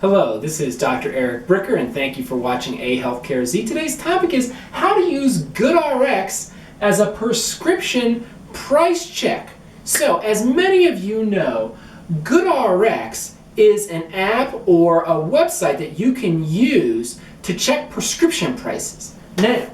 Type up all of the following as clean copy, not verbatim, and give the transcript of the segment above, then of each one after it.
Hello, this is Dr. Eric Bricker, and thank you for watching AHealthcareZ. Today's topic is how to use GoodRx as a prescription price check. So, as many of you know, GoodRx is an app or a website that you can use to check prescription prices. Now,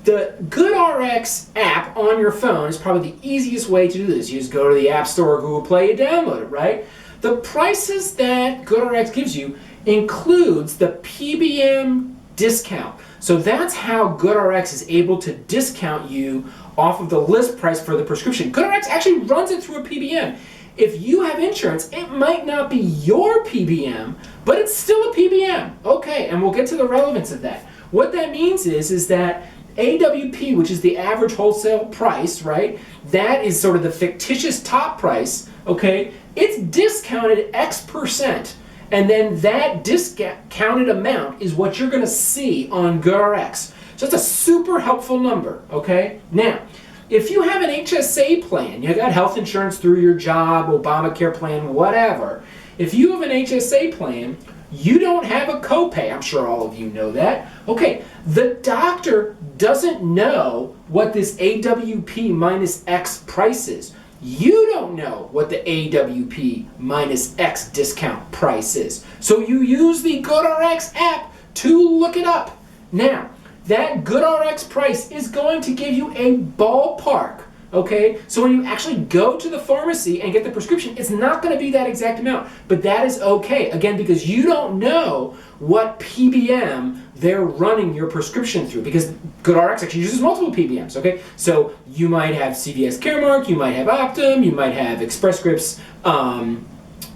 the GoodRx app on your phone is probably the easiest way to do this. You just go to the App Store or Google Play, you download it, right? The prices that GoodRx gives you includes the PBM discount. So that's how GoodRx is able to discount you off of the list price for the prescription. GoodRx actually runs it through a PBM. If you have insurance, it might not be your PBM, but it's still a PBM. Okay, and we'll get to the relevance of that. What that means is that AWP, which is the average wholesale price, right? That is sort of the fictitious top price, okay? It's discounted X%, and then that discounted amount is what you're gonna see on GoodRx. So it's a super helpful number, okay? Now, if you have an HSA plan, you got health insurance through your job, Obamacare plan, whatever. If you have an HSA plan, you don't have a copay. I'm sure all of you know that. Okay, the doctor doesn't know what this AWP minus X price is. You don't know what the AWP minus X discount price is. So you use the GoodRx app to look it up. Now, that GoodRx price is going to give you a ballpark. Okay, so when you actually go to the pharmacy and get the prescription, it's not going to be that exact amount, but that is okay, again, because you don't know what PBM they're running your prescription through, because GoodRx actually uses multiple PBMs, okay? So you might have CVS Caremark, you might have Optum, you might have Express Scripts,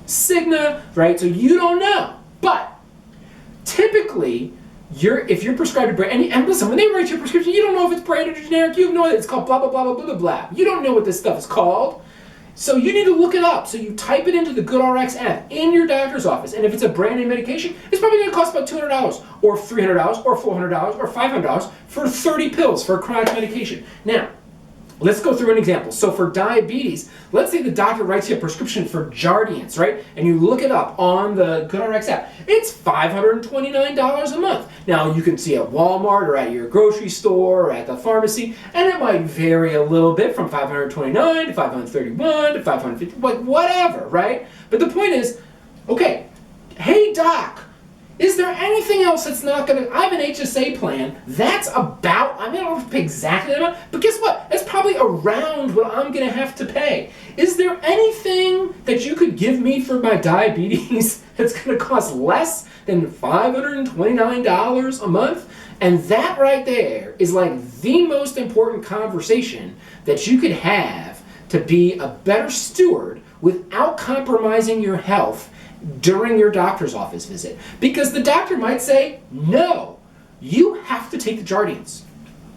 Cigna, right? So you don't know, but typically, if you're prescribed a brand, and listen, when they write your prescription, you don't know if it's branded or generic. You have no idea. It's called blah, blah, blah, blah, blah, blah, blah. You don't know what this stuff is called. So you need to look it up. So you type it into the GoodRx app in your doctor's office. And if it's a brand name medication, it's probably going to cost about $200 or $300 or $400 or $500 for 30 pills for a chronic medication. Now, let's go through an example. So for diabetes, let's say the doctor writes you a prescription for Jardiance, right? And you look it up on the GoodRx app. It's $529 a month. Now you can see at Walmart or at your grocery store or at the pharmacy, and it might vary a little bit from $529 to $531 to $550, like whatever, right? But the point is, okay, hey doc, is there anything else that's not going to... I have an HSA plan. That's about... I don't know if it's exactly that amount, but guess what? That's probably around what I'm going to have to pay. Is there anything that you could give me for my diabetes that's going to cost less than $529 a month? And that right there is like the most important conversation that you could have to be a better steward without compromising your health during your doctor's office visit. Because the doctor might say, no, you have to take the Jardiance.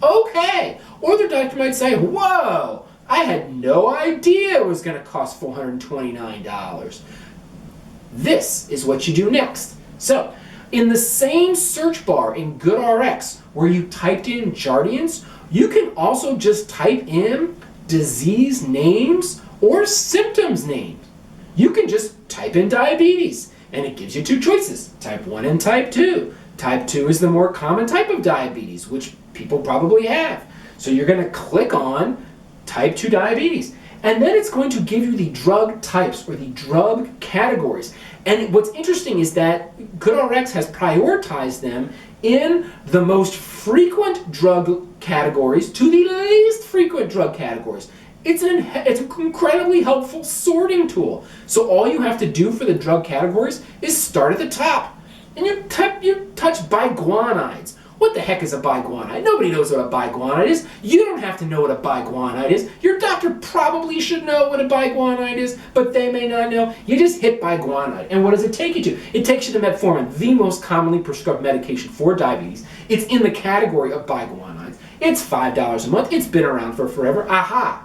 Okay. Or the doctor might say, whoa, I had no idea it was going to cost $429. This is what you do next. So, in the same search bar in GoodRx where you typed in Jardiance, you can also just type in disease names or symptoms names. You can just type in diabetes, and it gives you two choices, type 1 and type 2. Type 2 is the more common type of diabetes, which people probably have. So you're going to click on type 2 diabetes, and then it's going to give you the drug types or the drug categories. And what's interesting is that GoodRx has prioritized them in the most frequent drug categories to the least frequent drug categories. It's an incredibly helpful sorting tool. So all you have to do for the drug categories is start at the top. And you touch biguanides. What the heck is a biguanide? Nobody knows what a biguanide is. You don't have to know what a biguanide is. Your doctor probably should know what a biguanide is, but they may not know. You just hit biguanide. And what does it take you to? It takes you to metformin, the most commonly prescribed medication for diabetes. It's in the category of biguanides. It's $5 a month. It's been around for forever. Aha!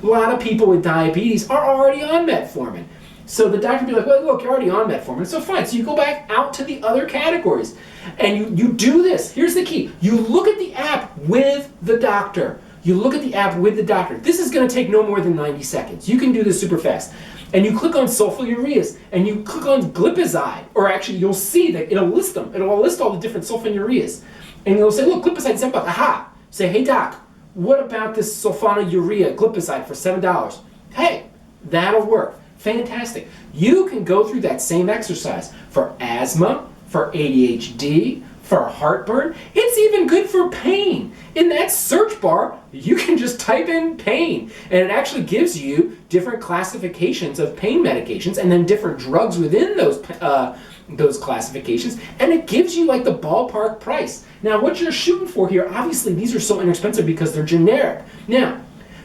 A lot of people with diabetes are already on metformin. So the doctor will be like, well, look, you're already on metformin, so fine. So you go back out to the other categories, and you do this. Here's the key. You look at the app with the doctor. You look at the app with the doctor. This is going to take no more than 90 seconds. You can do this super fast. and you click on sulfonylureas, and you click on glipizide, or actually you'll see that it'll list them. It'll list all the different sulfonylureas. And it'll say, look, glipizide, $7. Aha! Say, hey doc, what about this sulfonylurea glipizide for $7? Hey, that'll work. Fantastic. You can go through that same exercise for asthma, for ADHD, for heartburn. It's even good for pain. In that search bar, you can just type in pain, and it actually gives you different classifications of pain medications and then different drugs within those classifications, and it gives you like the ballpark price. Now, what you're shooting for here, obviously these are so inexpensive because they're generic. Now,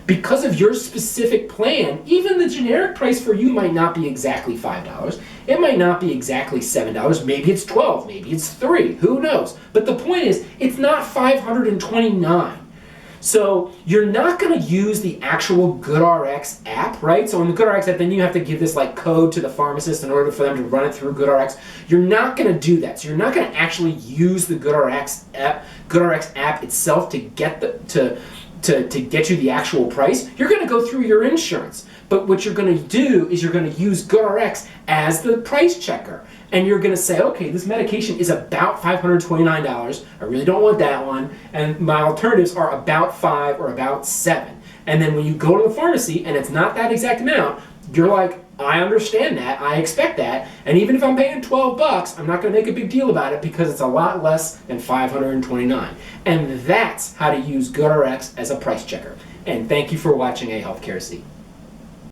because of your specific plan, even the generic price for you might not be exactly $5. It might not be exactly $7. Maybe it's $12, maybe it's $3, who knows? But the point is, it's not $529. So you're not going to use the actual GoodRx app, right? So in the GoodRx app, then you have to give this like code to the pharmacist in order for them to run it through GoodRx. You're not going to do that. So you're not going to actually use the GoodRx app itself to get to get you the actual price. You're going to go through your insurance. But what you're going to do is you're going to use GoodRx as the price checker. And you're going to say, okay, this medication is about $529. I really don't want that one. And my alternatives are about $5 or about $7. And then when you go to the pharmacy and it's not that exact amount, you're like, I understand that, I expect that, and even if I'm paying $12, I'm not going to make a big deal about it because it's a lot less than $529. And that's how to use GoodRx as a price checker. And thank you for watching AHealthcareZ.